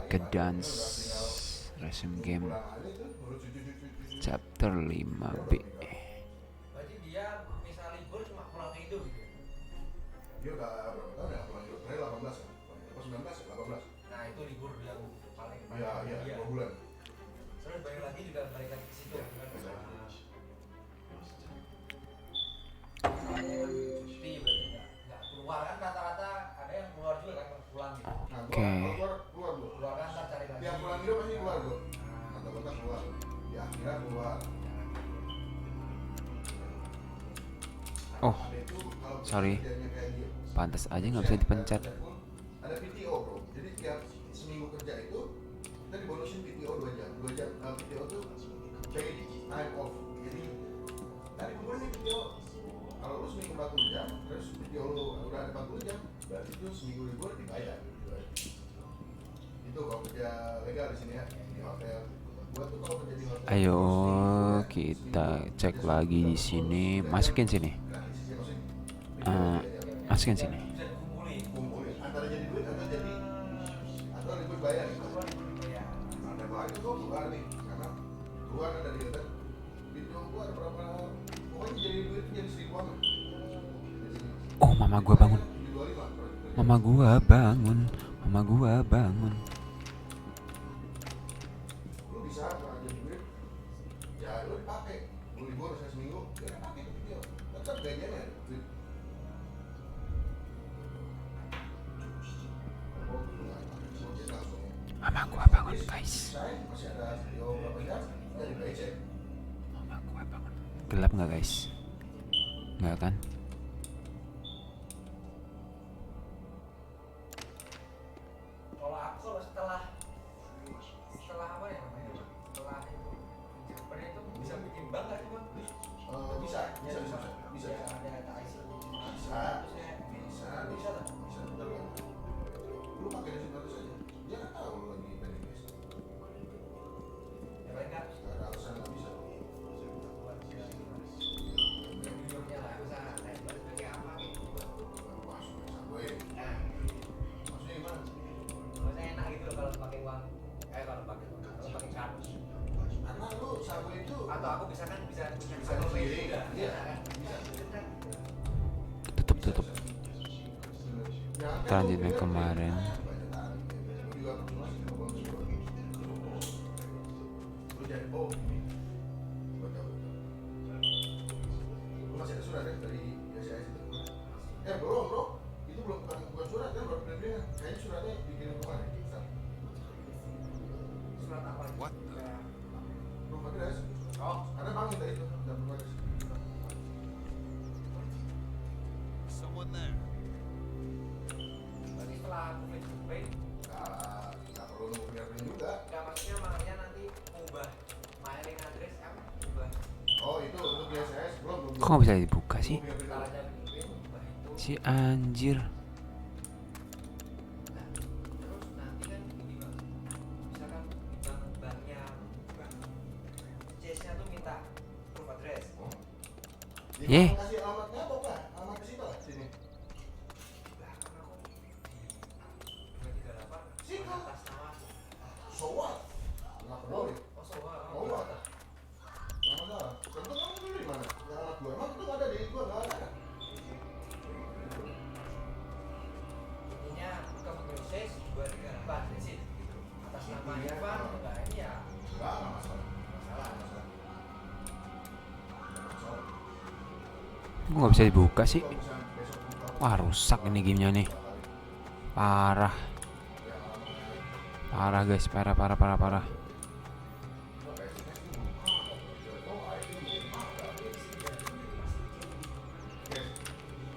ke dance resume game chapter 5B. Berarti dia misal libur cuma pulang ke hidup gitu. Dia udah berapa tahun ya pulang hidup? Terakhir 18 kan? Apa 19 ya? 18. Nah itu libur yang paling Iya, 2 bulan. Terus balik lagi juga balik lagi ke situ kan. Masalahnya kan cuti berarti nggak keluar kan, rata-rata ada yang keluar juga kan pulang gitu. Nah, Oke. keluar bro. Keluar kan ntar cari lagi. Yang pulang hidup pasti keluar bro. Mantap keluar. Di akhirat keluar. Oh, sorry. Pantas aja nggak bisa dipencet. Ada PTO bro. Jadi tiap seminggu kerja itu kita dibonusin PTO 2 jam. 2 jam PTO itu paid time off. Jadi tadi kumpulin nih PTO. Kalau lu seminggu 40 jam, terus PTO lu udah ada 40 jam, berarti itu seminggu libur dibayar. Itu kalau kerja legal di sini ya, di hotel. Gua tuh kalau kerja di hotel. Ayo kita cek lagi di sini. Masukin sini. Masukin sini. Bisa Kumpulin antara jadi duit atau libur bayar gitu. Ada bahan itu keluar nih, karena keluar kan dari hotel. PTO gua ada berapa? Pokoknya jadi duit itu jadi 1000-an. Oh, mama gua bangun. Mama gua bangun. Mama gua bangun. Lu bisa jadi duit, ya lu dipakai. Lu libur seminggu, ya pakai itu PTO. Tetap gajiannya duit. Mama gua bangun, guys. Masih ada video berapa jam? Dari PC. Mama gua bangun. Gelap nggak, guys? Nggak kan? Kalau aku setelah apa ya namanya? Setelah itu jawaban itu bisa bikin bangga sih bang. Bisa. Ya, ada IC. Bisa lah. Lu pakai di situ saja. Dia kan tahu lu lagi pengen guys. Ya paling nggak. Gak ada alasan nggak bisa. Jujurnya lah, bisa naik balik pakai apa gitu. Masuk gue. Nah, Maksudnya gimana? maksudnya enak gitu loh kalau pakai uang. Kalau pakai kartu. Karena lu sabu itu Atau aku bisa bisa kartu sendiri. juga. Iya. Bisa. Tutup. Kita lanjutin kemarin. Masih ada surat ya dari KSIS itu? Belum bro, itu bukan surat kan, baru pembelian. Kayaknya suratnya dikirim kemana? Surat apa? What? Belum adres. Oh, Ada bang minta itu, dan belum adres. Someone there. berarti setelah aku pay, Nggak perlu nunggu fingerprint juga. nggak maksudnya makanya nanti ubah mailing address apa? Ubah. Oh itu untuk KSIS belum. Kok nggak bisa dibuka sih? Ntar aja bikin ubah itu. Si anjir. Nah, terus nanti kan gini bang, misalkan di banknya Chase-nya tuh minta proof address. Ye. Kasih alamatnya atau enggak? Alamat ke situ lah sini. Lah kan aku di 238 Sih, kan? atas nama aku. So what? Nggak peduli. Oh soal. Oh what? Nggak masalah. Tentu kamu dulu di mana? Yang alamat gua. Emang itu nggak ada di gua, nggak ada. Intinya kamu proses 238 di situ. Atas nama Irfan enggak ini ya. Nggak masalah. Masalah. Kok nggak bisa dibuka sih? Wah, rusak ini gamenya nih. Parah guys, parah.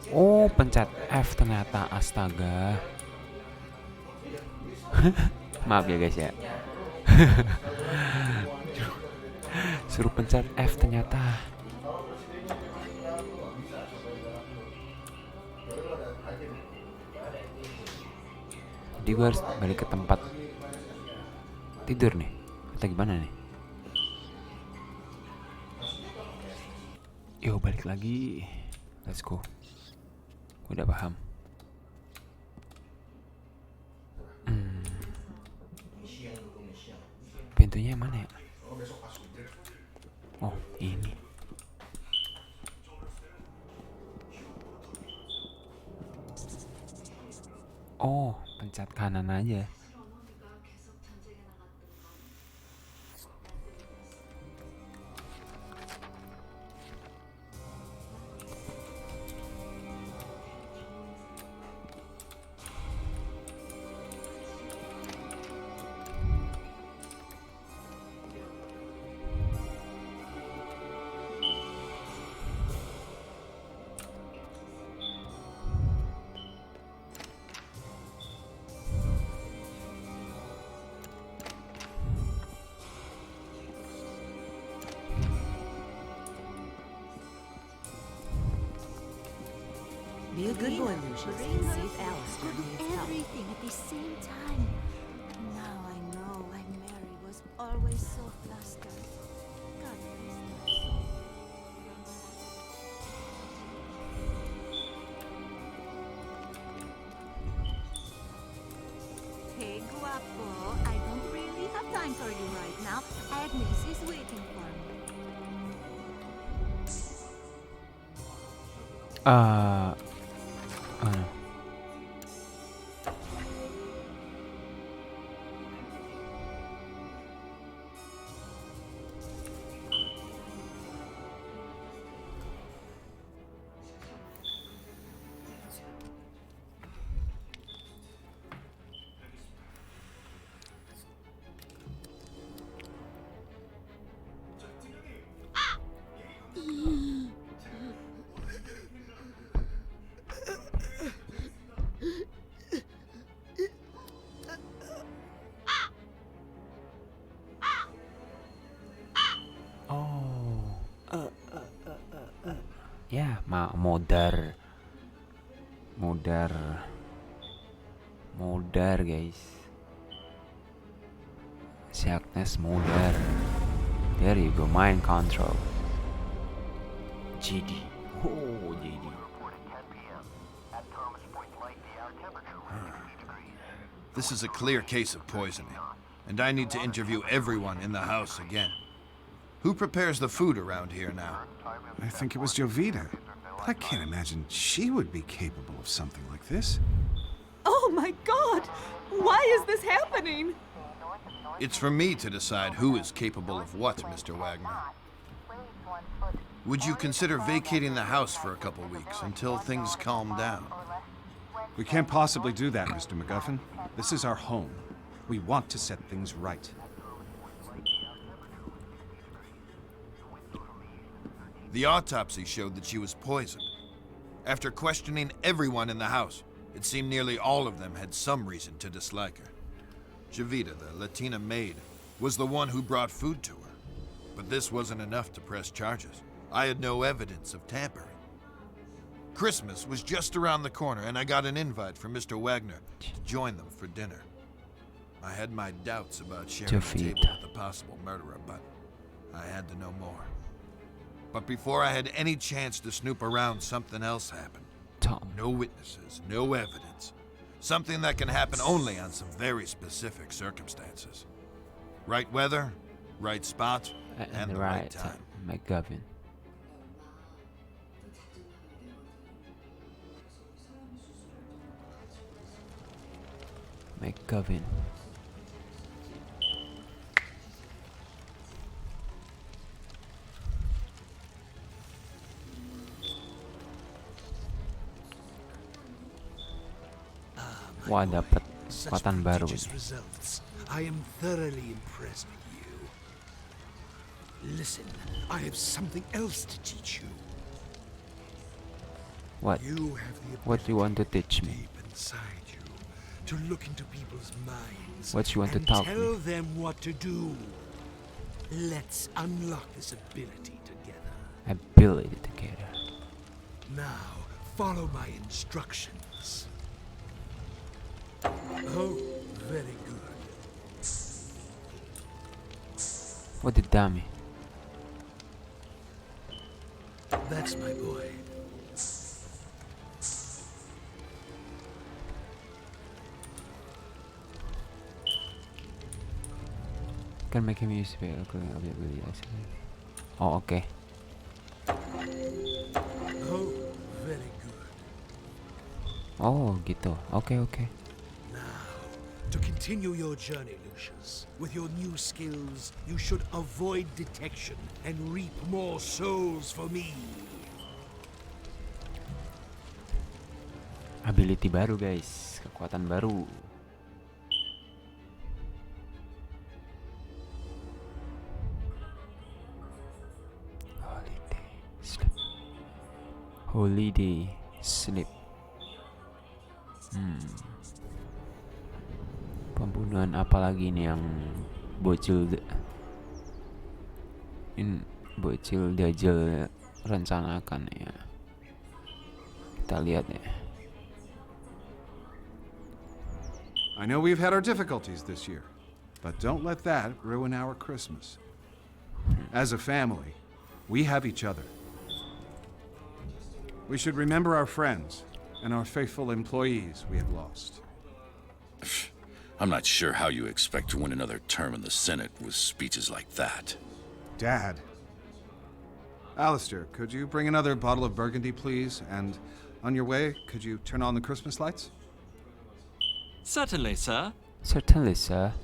Oh, pencet F ternyata, astaga. Maaf ya guys ya. Suruh pencet F ternyata. Jadi gue harus balik ke tempat tidur nih, atau gimana nih? Yo, balik lagi. Let's go. Gue udah paham. Pintunya yang mana ya? Oh, besok pas hujan. Oh, ini. Oh, pencet kanan aja. Be a good boy, Lucius, and save Alice Did from his help. everything at the same time. Now I know why Mary was always so flustered. God bless her soul. Hey, guapo, I don't really have time for you right now. Agnes is waiting for me. Ano? Ya, modar guys. Si Agnes modar. There you go, mind control. GD. Oh, GD. This is a clear case of poisoning, and I need to interview everyone in the house again. Who prepares the food around here now? I think it was Jovita. But I can't imagine she would be capable of something like this. Oh my God! Why is this happening? It's for me to decide who is capable of what, Mr. Wagner. Would you consider vacating the house for a couple weeks until things calm down? We can't possibly do that, Mr. MacGuffin. This is our home. We want to set things right. The autopsy showed that she was poisoned. After questioning everyone in the house, it seemed nearly all of them had some reason to dislike her. Jovita, the Latina maid, was the one who brought food to her. But this wasn't enough to press charges. I had no evidence of tampering. Christmas was just around the corner, and I got an invite from Mr. Wagner to join them for dinner. I had my doubts about sharing a table with a possible murderer, but I had to know more. But before I had any chance to snoop around, something else happened. Tom. No witnesses, no evidence. Something that can happen only on some very specific circumstances. Right weather, right spot, and the right time. McGuffin. McGuffin. Wah, dapat kekuatan baru. Results. I am thoroughly impressed with you. Listen, I have something else to teach you. What? You have the What do you want to teach me? deep inside you to look into people's minds What you want to and tell tell them what to do. Let's unlock this ability together. Ability together. Now, follow my instructions. Oh, very good. What the dummy? That's my boy. Can make him use spell. Oh, oke. Oh, very good. Oh, gitu. Oke. To continue your journey, Lucius, with your new skills, you should avoid detection and reap more souls for me. Ability baru, guys. Kekuatan baru. Holiday sleep. Pembunuhan apa lagi nih yang bocil bocil dajjal rencanakan ya. Kita lihat ya. I know we've had our difficulties this year, but don't let that ruin our Christmas. As a family, we have each other. We should remember our friends and our faithful employees we have lost. I'm not sure how you expect to win another term in the Senate with speeches like that. Dad. Alistair, could you bring another bottle of Burgundy, please? And on your way, could you turn on the Christmas lights? Certainly, sir. Certainly, sir.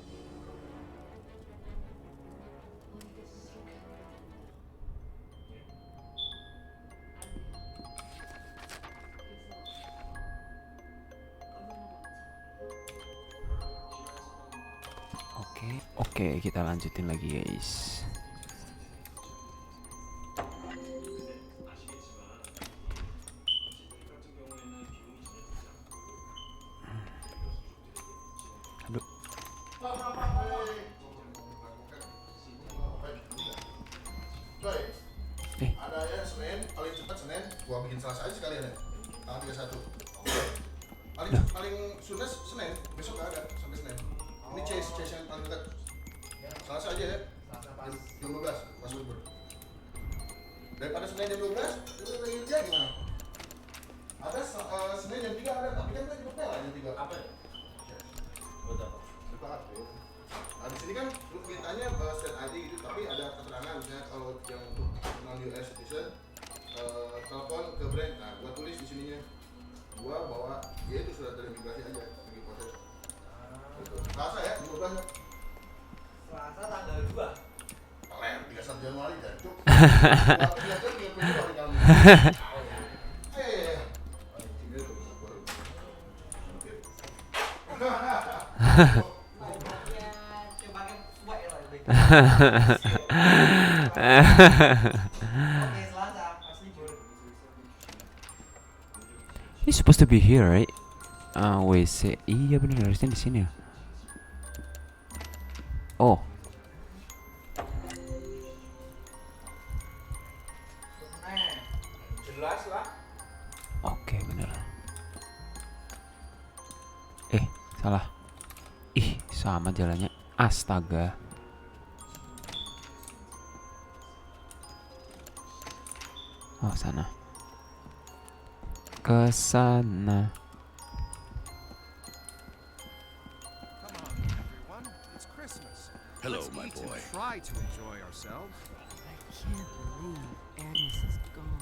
Oke, kita lanjutin lagi, guys. Aduh. Ada ya Senin, paling cepat Senin, gua bikin Selasa aja sekalian ya. Tanggal 31. Paling sudah Senin, besok gak ada sampai Senin. Ini chase yang paling dekat. Selasa aja ya. Jam 12 pas libur. Daripada Senin jam 12, itu lagi kerja gimana? Ada Senin jam 3 ada, tapi kan kita jemput lah jam 3. Apa ya? Betul. Nah di sini kan beritanya set ID gitu, tapi ada keterangan misalnya kalau yang untuk non US citizen telepon ke brand. Nah gua tulis di sininya, gua bawa dia itu sudah terimigrasi aja lagi proses. Gitu. Selasa ya 15 ya. Selasa tanggal 2. Kalian 31 Januari dan cuk. He's supposed to be here, right? WC. Iya benar, harusnya di sini ya. Oh. Jelas lah. Oke, benar. Salah. Ih, sama jalannya. Astaga. Oh, sana. Ke sana. Hello, my boy. Try to enjoy ourselves. I can't believe Agnes is gone.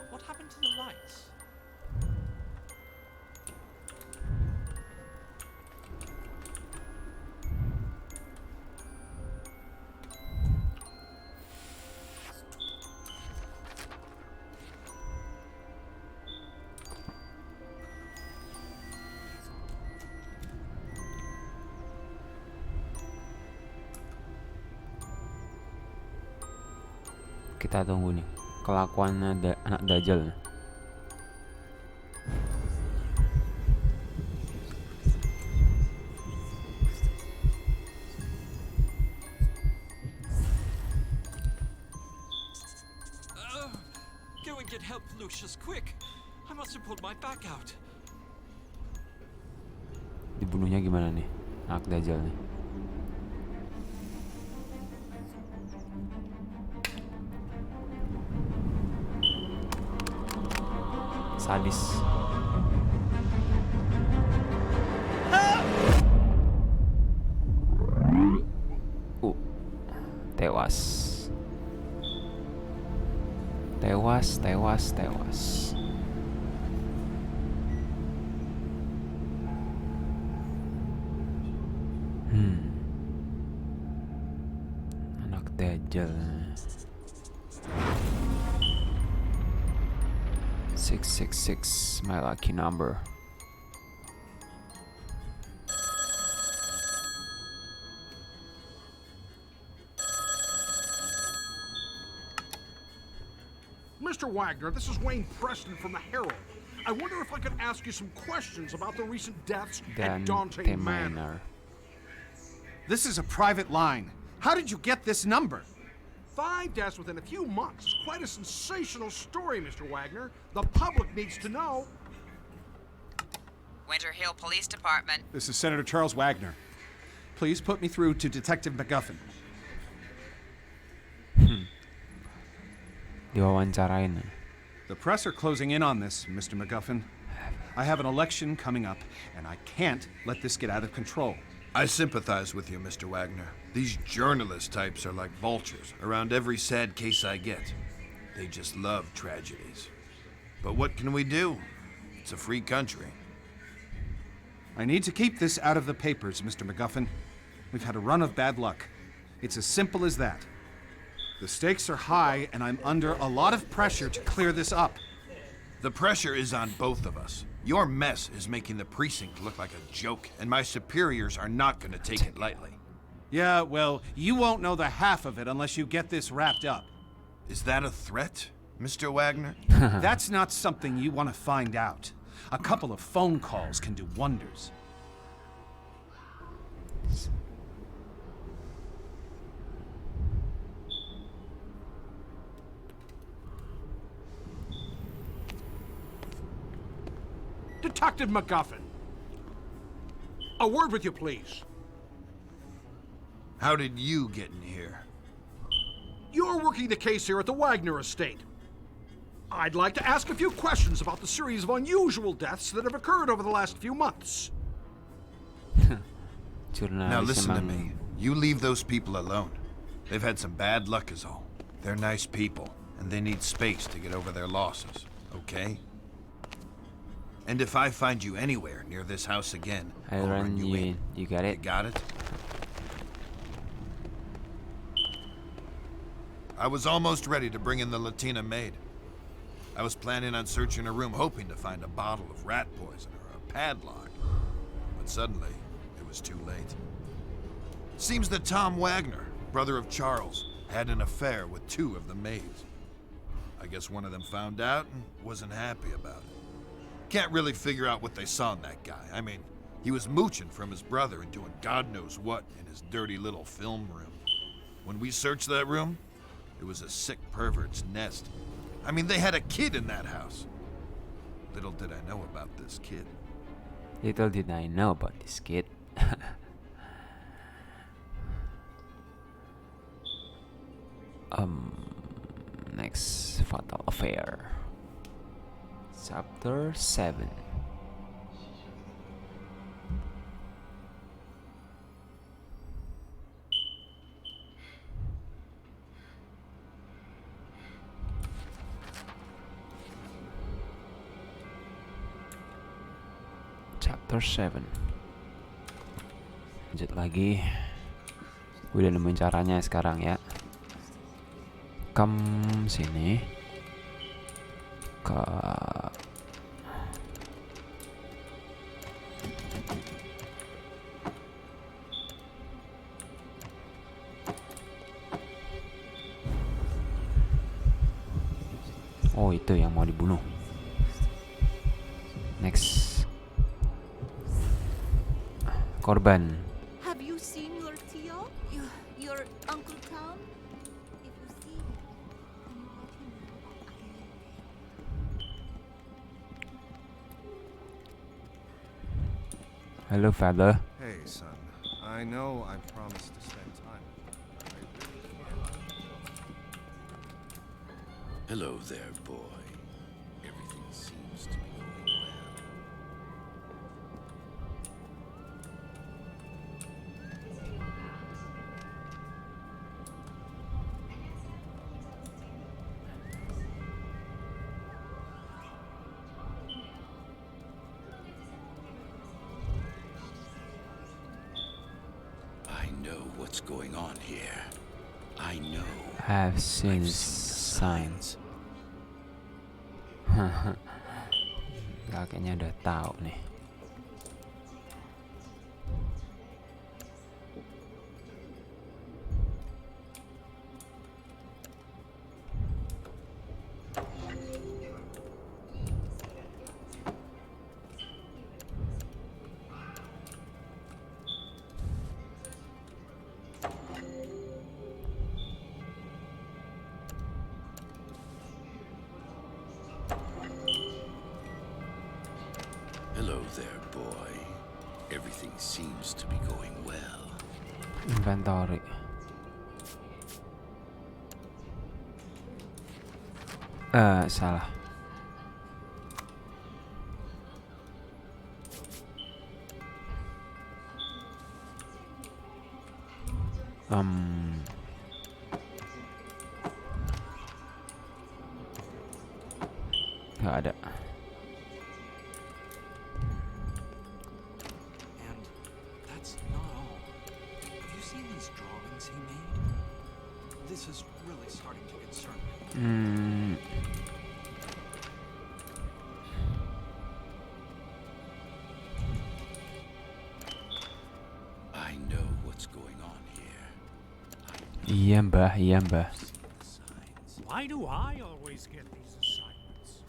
What happened to the lights? Kita tunggu nih kelakuannya anak dajjal. get help, Lucius, quick! I must have pulled my back out. Dibunuhnya gimana nih? Anak dajjal nih. Sadis. Tewas. Tewas. Anak dajjal. 666, my lucky number. Mr. Wagner, this is Wayne Preston from the Herald. I wonder if I could ask you some questions about the recent deaths at Dante Manor. This is a private line. How did you get this number? 5 deaths within a few months is quite a sensational story, Mr. Wagner. The public needs to know. Winter Hill Police Department. This is Senator Charles Wagner. Please put me through to Detective McGuffin. Diwawancarain. The press are closing in on this, Mr. McGuffin. I have an election coming up, and I can't let this get out of control. I sympathize with you, Mr. Wagner. These journalist types are like vultures around every sad case I get. They just love tragedies. But what can we do? It's a free country. I need to keep this out of the papers, Mr. McGuffin. We've had a run of bad luck. It's as simple as that. The stakes are high, and I'm under a lot of pressure to clear this up. The pressure is on both of us. Your mess is making the precinct look like a joke, and my superiors are not going to take it lightly. Yeah, well, you won't know the half of it unless you get this wrapped up. Is that a threat, Mr. Wagner? That's not something you want to find out. A couple of phone calls can do wonders. Detective McGuffin. A word with you, please. How did you get in here? You're working the case here at the Wagner estate. I'd like to ask a few questions about the series of unusual deaths that have occurred over the last few months. Now listen to me. You leave those people alone. They've had some bad luck is all. They're nice people, and they need space to get over their losses, okay? And if I find you anywhere near this house again, I'll run you in. You got it? You got it? I was almost ready to bring in the Latina maid. I was planning on searching a room, hoping to find a bottle of rat poison or a padlock. But suddenly, it was too late. Seems that Tom Wagner, brother of Charles, had an affair with 2 of the maids. I guess one of them found out and wasn't happy about it. Can't really figure out what they saw in that guy. I mean, he was mooching from his brother and doing God knows what in his dirty little film room. When we searched that room, it was a sick pervert's nest. I mean, they had a kid in that house. Little did I know about this kid. Little did I know about this kid. Next fatal affair. Chapter 7. Chapter 7. Lanjut lagi. Udah nemuin caranya sekarang ya. Sini. Ke oh, itu yang mau dibunuh. Next. Korban. Have you seen your Tio? Your Uncle Tom? If you see him, can you let him know I am there? Hello, father. Hey, son. I know I promised to spend time with you, but I really can't. Hello there, boy. Everything seems to be going well. I know what's going on here. I know. Have seen signs. Kakeknya udah tahu nih. Hello there, boy. Everything seems to be going well. Inventory. Salah. Nggak ada. And that's not all. Have you seen these drawings he made? This is really starting to concern me. I know what's going on here. Iya, Mbah. Iya, Mbah. Why do I always get these assignments?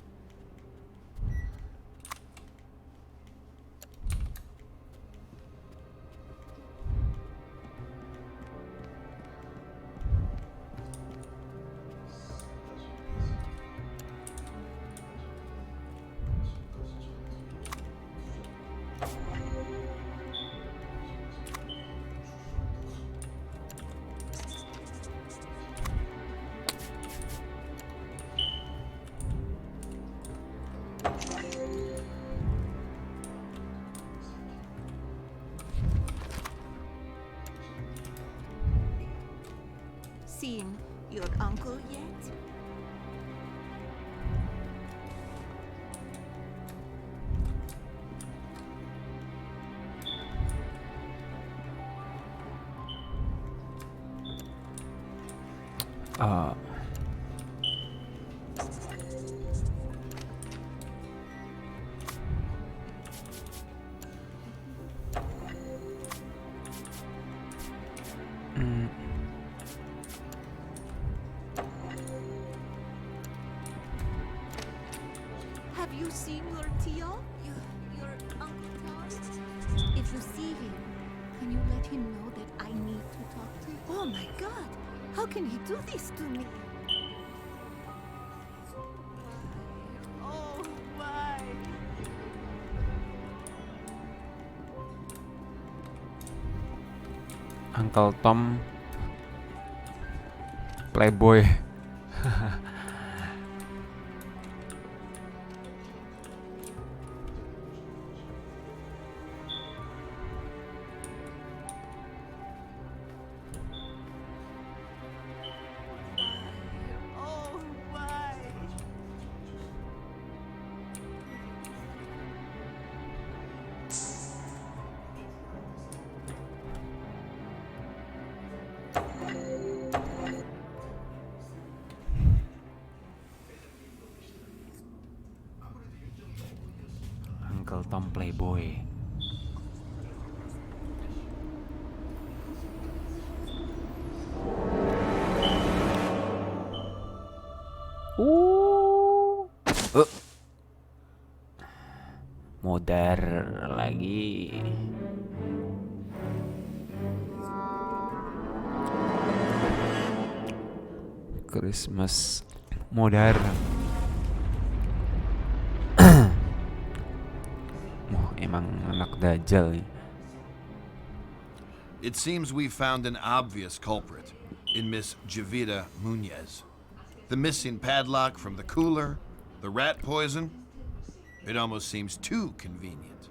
Seen your uncle yet? Have you seen your Tio? Your Uncle Tom? If you see him, can you let him know that I need to talk to him? Oh my God! How can he do this to me? Oh, why? Uncle Tom playboy. Oh, why? Uncle Tom playboy. Modar lagi. Christmas modar. emang anak dajjal nih. It seems we found an obvious culprit in Miss Javita Munez. The missing padlock from the cooler, the rat poison. It almost seems too convenient.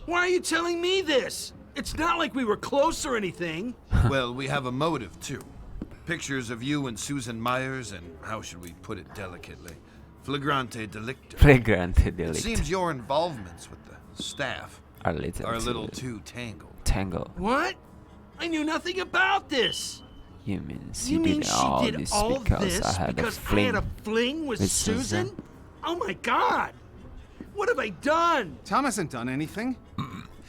Why are you telling me this? It's not like we were close or anything. Well, we have a motive, too. Pictures of you and Susan Myers, and how should we put it delicately? Flagrante delicto. Flagrante It delict. seems your involvements with the staff Are are a little too tangled. tangled. What? I knew nothing about this. You mean You mean she all did this all because this I had because a I fling had a fling with with Susan? Oh my God! What have I done? Tom hasn't done anything.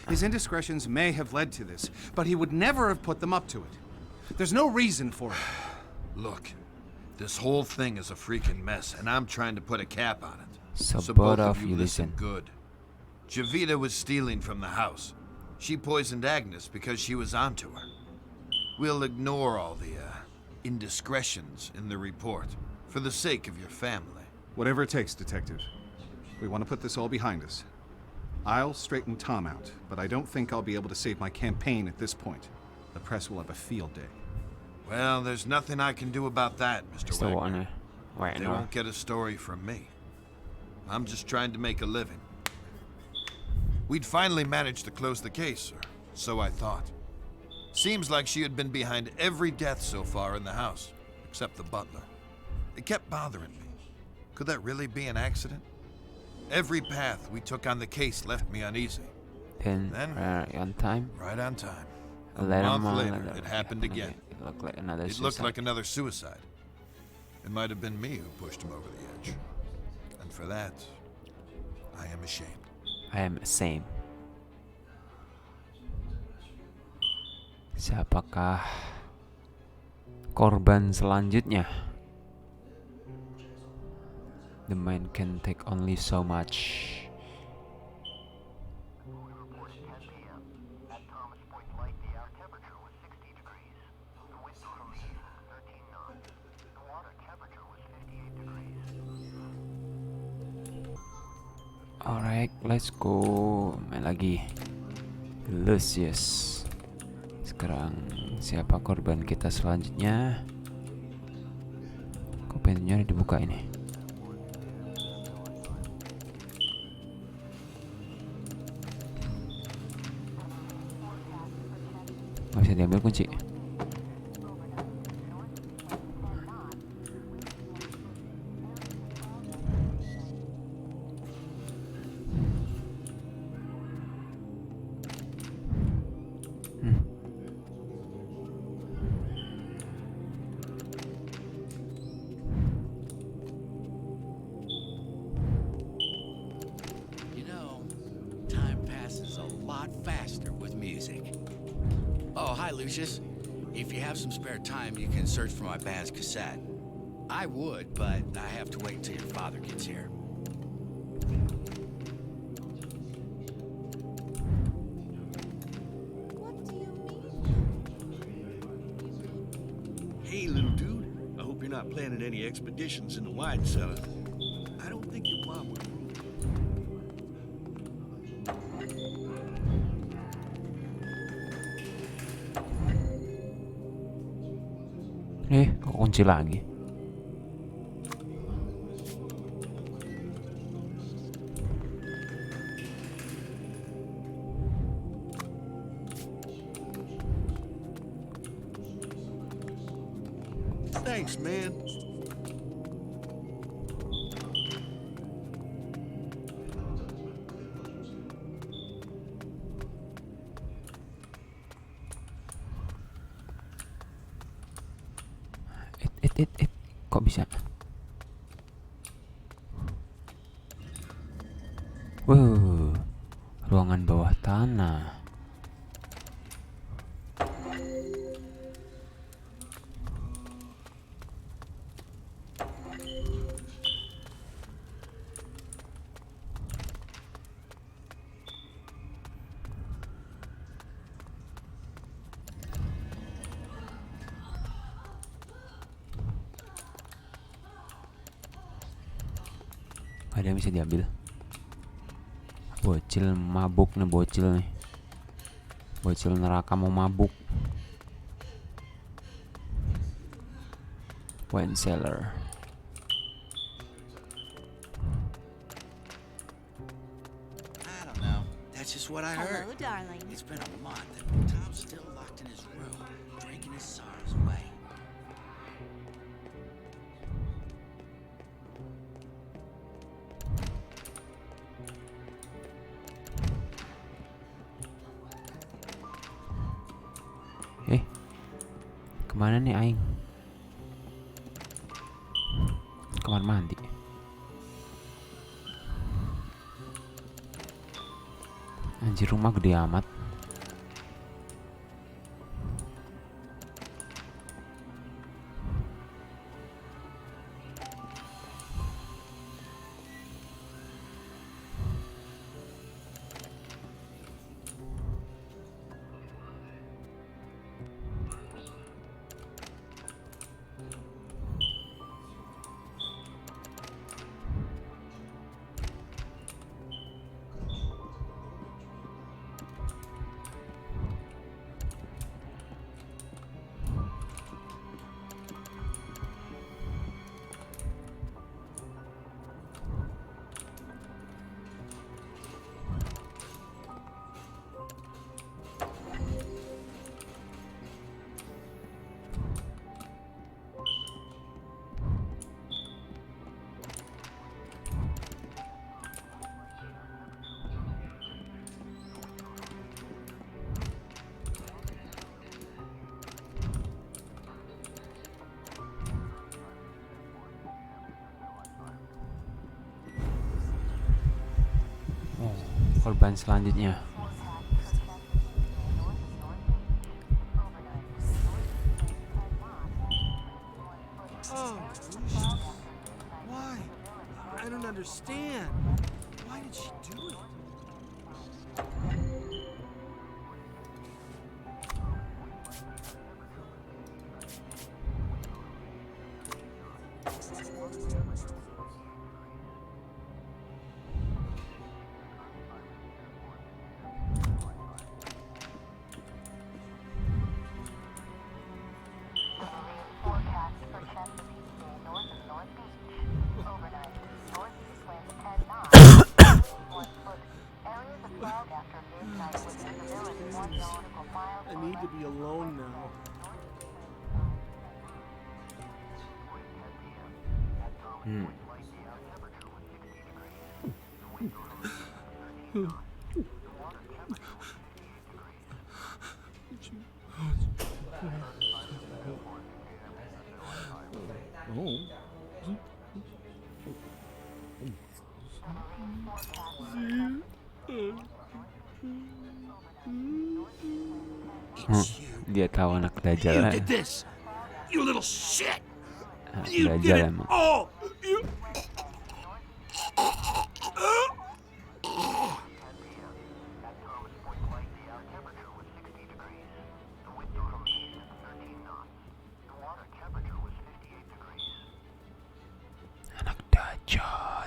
His indiscretions may have led to this, but he would never have put them up to it. There's no reason for it. Look, this whole thing is a freaking mess, and I'm trying to put a cap on it. So both both of of you you listen listen. good. Javita was stealing from the house. She poisoned Agnes because she was onto her. We'll ignore all the indiscretions in the report for the sake of your family. Whatever it takes, Detective. We want to put this all behind us. I'll straighten Tom out, but I don't think I'll be able to save my campaign at this point. The press will have a field day. Well, there's nothing I can do about that, Mr. Still Wagner. Wagner. They won't get a story from me. I'm just trying to make a living. We'd finally managed to close the case, or so I thought. Seems like she had been behind every death so far in the house, except the butler. It kept bothering me. Could that really be an accident? Every path we took on the case left me uneasy. Then on time. Right on time. A Later month on, later, it happened again. It looked like another It looked suicide. like another suicide. It might have been me who pushed him over the edge. And for that, I am ashamed. I am same. Siapakah korban selanjutnya? The mind can take only so much. Alright, let's go. Main lagi. LUCIUS. Sekarang siapa korban kita selanjutnya? Kok pintunya dibuka ini? Nggak bisa diambil kunci. You know, time passes a lot faster with music. Oh, hi, Lucius. If you have some spare time, you can search for my band's cassette. I would, but I have to wait till your father gets here. Hey, little dude. I hope you're not planning any expeditions in the wine cellar. I don't think your mom would. Kok kunci lagi? Thanks, man. Kok bisa? Wow, ruangan bawah tanah. Ada yang bisa diambil? Bocil mabuk nih, bocil nih. Bocil neraka mau mabuk. Wine cellar. I don't know. That's just what I heard. Hello, darling. It's been a month and Tom's still locked in his room, drinking his sorrows away. Kemana nih aing? Kamar mandi. Anjir, rumah gede amat. Korban selanjutnya. Oh, why? I don't understand. Why did she do it? I need to be alone now. Dia tahu anak dajjal. You did this, you little shit. Anak You did dajjal it emang. all. You... Anak dajjal.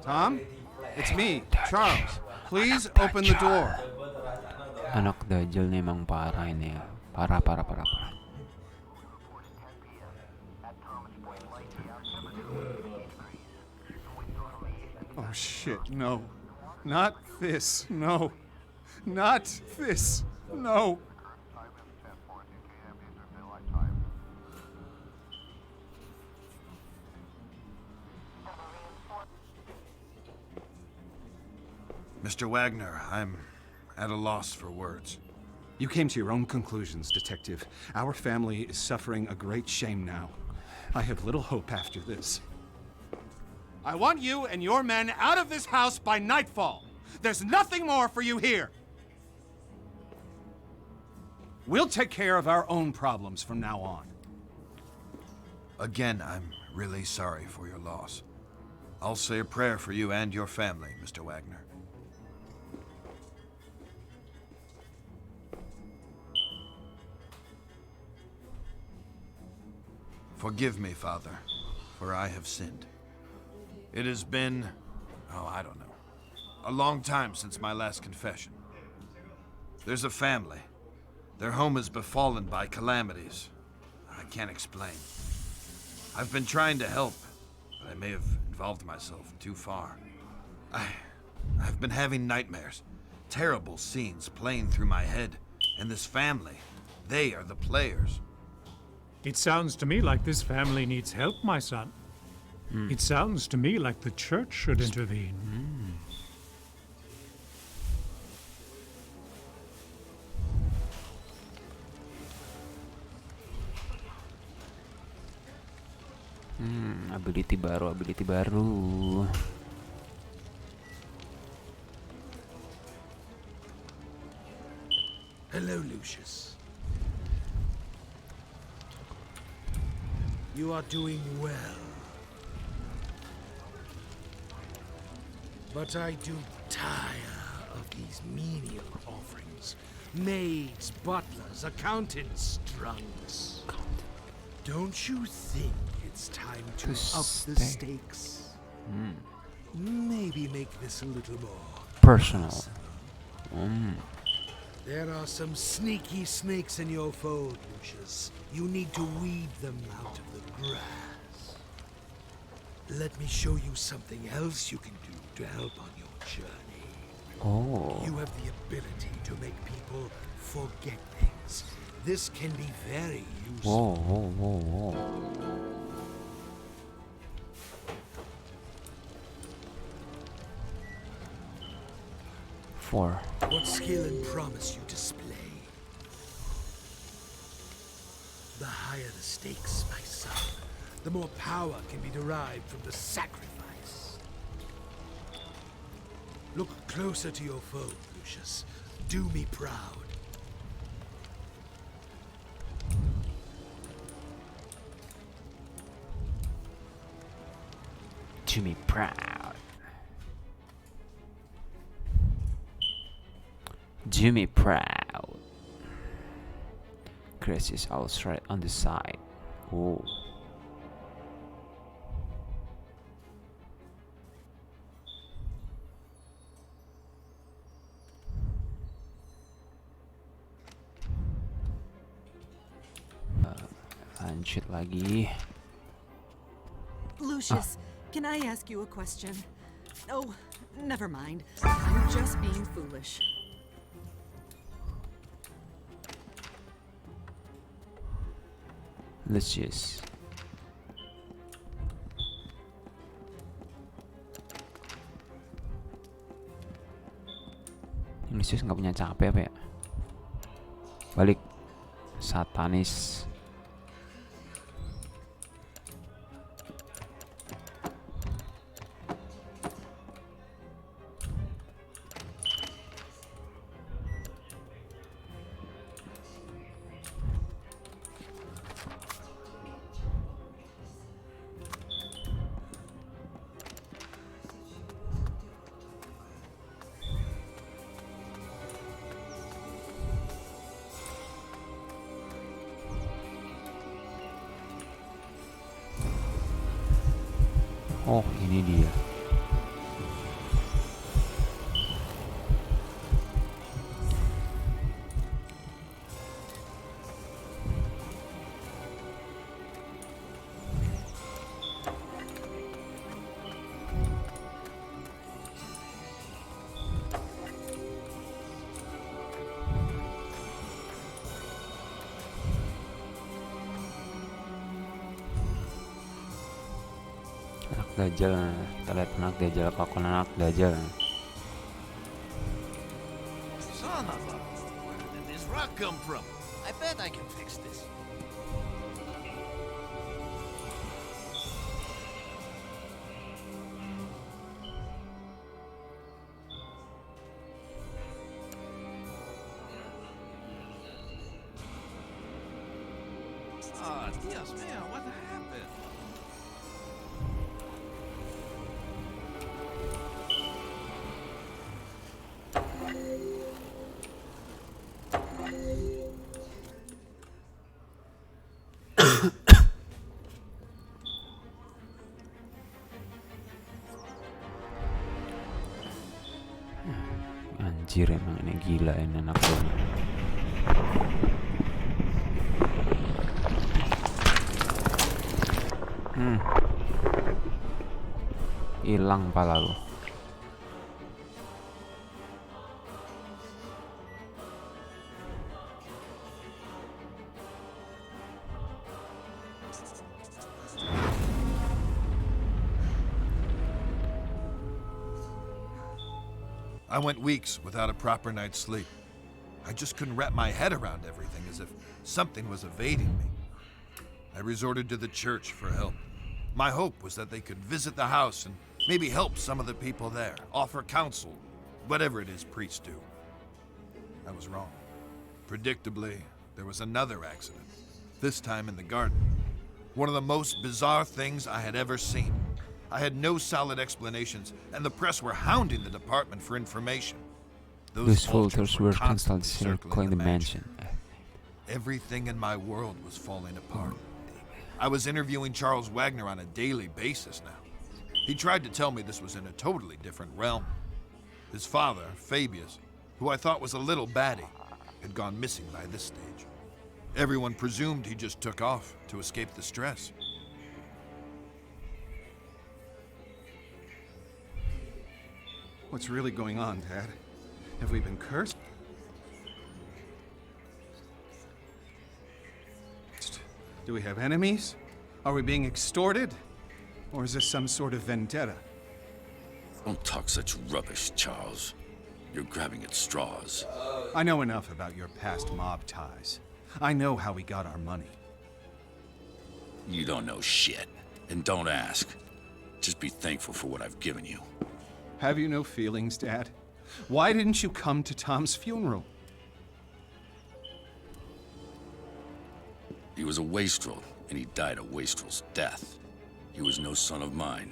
Tom? It's me, Charles. Please open the door. Anak dajjal nih emang parah ini ya. Parah. Oh shit, no. Not this, no. Not this, no. Mr. Wagner, I'm at a loss for words. You came to your own conclusions, Detective. Our family is suffering a great shame now. I have little hope after this. I want you and your men out of this house by nightfall. There's nothing more for you here. We'll take care of our own problems from now on. Again, I'm really sorry for your loss. I'll say a prayer for you and your family, Mr. Wagner. Forgive me, Father, for I have sinned. It has been, I don't know, a long time since my last confession. There's a family. Their home is befallen by calamities. I can't explain. I've been trying to help, but I may have involved myself too far. I've been having nightmares, terrible scenes playing through my head, and this family, they are the players. It sounds to me like this family needs help, my son. It sounds to me like the church should intervene. Ability baru. Hello, Lucius. You are doing well. But I do tire of these menial offerings. Maids, butlers, accountants, drunks. Don't you think it's time to up the stakes? Maybe make this a little more Personal. There are some sneaky snakes in your fold, Lucius. You need to weed them out of the grass. Let me show you something else you can do to help on your journey. Oh. You have the ability to make people forget things. This can be very useful. Whoa. 4. What skill and promise you display. The higher the stakes, my son, the more power can be derived from the sacrifice. Look closer to your foe, Lucius. Do me proud. Do me proud. Do me proud. Chris is outright on the side. Oh. Lanjut lagi. Lucius, can I ask you a question? Oh, never mind. I'm just being foolish. LUCIUS. LUCIUS nggak punya capek apa ya? Balik satanis. Oh, ini dia. Dajjal, kita lihat anak dajjal, kawan anak dajjal. Son of a... Where did this rock come from? I bet I can fix this. Oh, Dios mío, what happened? Anjir emang ini gila ini anak gue. Hilang pala lu. I went weeks without a proper night's sleep. I just couldn't wrap my head around everything, as if something was evading me. I resorted to the church for help. My hope was that they could visit the house and maybe help some of the people there, offer counsel, whatever it is priests do. I was wrong. Predictably, there was another accident, this time in the garden. One of the most bizarre things I had ever seen. I had no solid explanations, and the press were hounding the department for information. Those vultures were constantly circling the mansion. Everything in my world was falling apart. I was interviewing Charles Wagner on a daily basis now. He tried to tell me this was in a totally different realm. His father, Fabius, who I thought was a little batty, had gone missing by this stage. Everyone presumed he just took off to escape the stress. What's really going on, Dad? Have we been cursed? Do we have enemies? Are we being extorted? Or is this some sort of vendetta? Don't talk such rubbish, Charles. You're grabbing at straws. I know enough about your past mob ties. I know how we got our money. You don't know shit. And don't ask. Just be thankful for what I've given you. Have you no feelings, Dad? Why didn't you come to Tom's funeral? He was a wastrel, and he died a wastrel's death. He was no son of mine.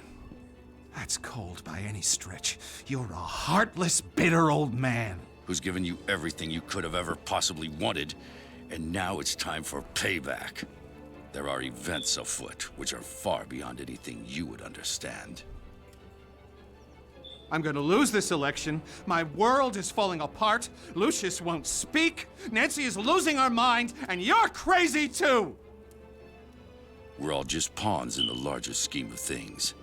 That's cold by any stretch. You're a heartless, bitter old man. Who's given you everything you could have ever possibly wanted, and now it's time for payback. There are events afoot which are far beyond anything you would understand. I'm gonna lose this election. My world is falling apart. Lucius won't speak. Nancy is losing her mind, and you're crazy too! We're all just pawns in the larger scheme of things.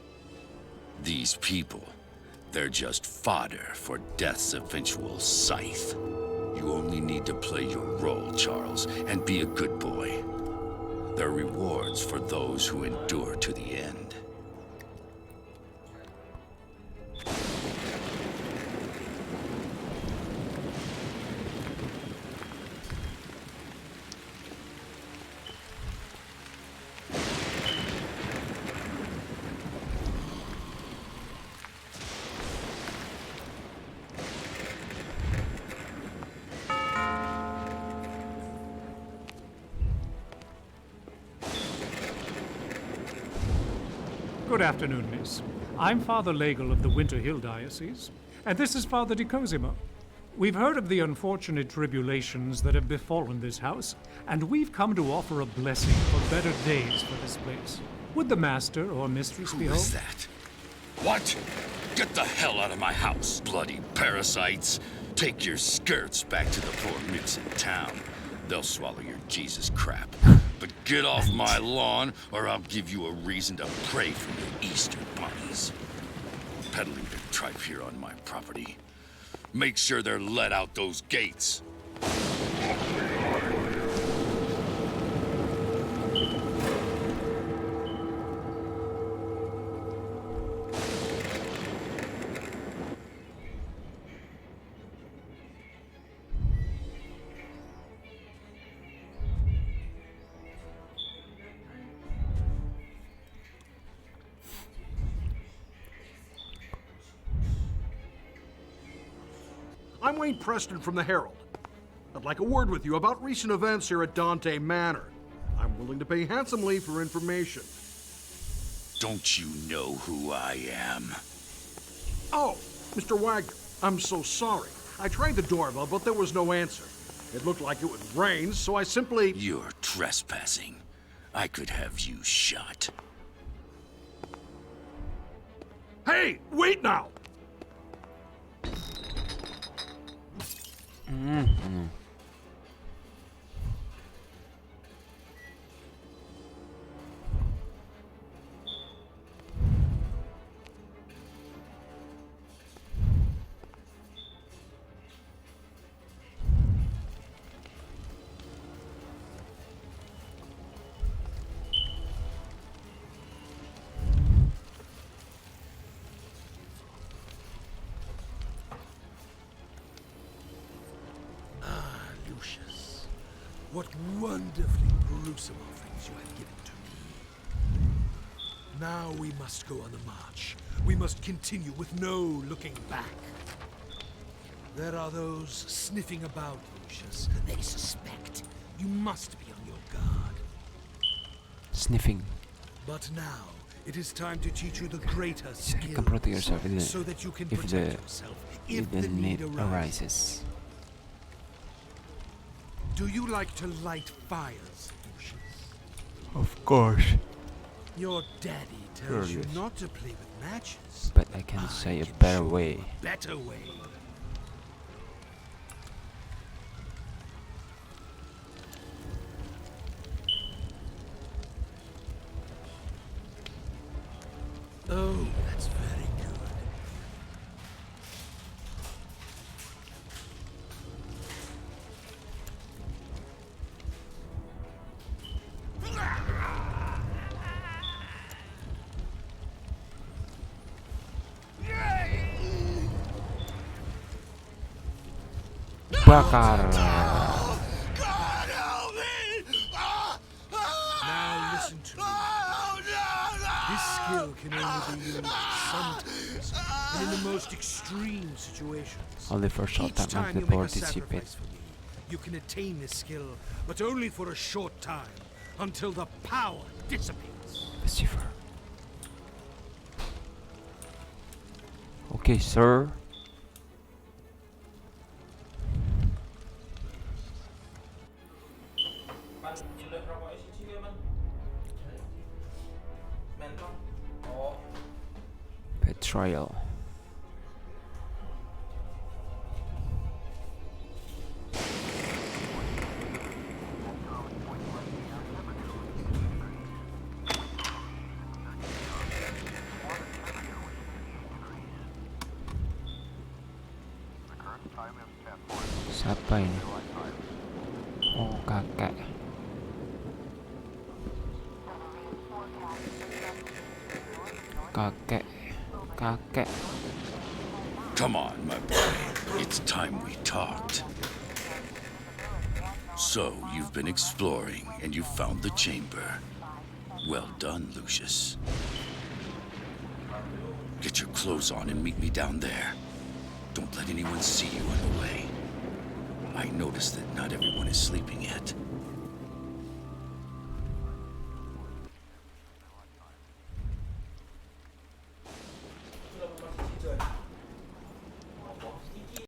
These people, they're just fodder for death's eventual scythe. You only need to play your role, Charles, and be a good boy. There are rewards for those who endure to the end. Good afternoon, miss. I'm Father Legel of the Winter Hill Diocese, and this is Father Di Cosimo. We've heard of the unfortunate tribulations that have befallen this house, and we've come to offer a blessing for better days for this place. Would the master or mistress be Who home? is that? What? Get the hell out of my house, bloody parasites! Take your skirts back to the poor micks in town. They'll swallow your Jesus crap. But get off my lawn, or I'll give you a reason to pray for your Easter bunnies. Peddling their tripe here on my property. Make sure they're let out those gates. I'm Wayne Preston from the Herald. I'd like a word with you about recent events here at Dante Manor. I'm willing to pay handsomely for information. Don't you know who I am? Oh, Mr. Wagner, I'm so sorry. I tried the doorbell, but there was no answer. It looked like it would rain, so I simply... You're trespassing. I could have you shot. Hey, wait now! Lucius, what wonderfully gruesome offerings you have given to me. Now we must go on the march. We must continue with no looking back. There are those sniffing about, Lucius. They suspect. You must be on your guard. Sniffing. But now, it is time to teach you the greater You can protect yourself skills so that you can if protect the yourself if the need arises. Do you like to light fires, Lucius? Of course. Your daddy tells you Yes. not to play with matches. But I can say a better way. Better way. Oh, that's very good. Bakar. Now listen to me. This skill can only be used sometimes and in the most extreme situations. Only for short Each time time of the you make a participate. sacrifice for me, you can attain this skill, but only for a short time, until the power dissipates. Lucifer. Okay, sir. Betrayal. Siapa ini? Oh, kakek. Kakek. Come on, my boy. It's time we talked. So, you've been exploring, and you found the chamber. Well done, Lucius. Get your clothes on and meet me down there. Don't let anyone see you on the way. I noticed that not everyone is sleeping yet.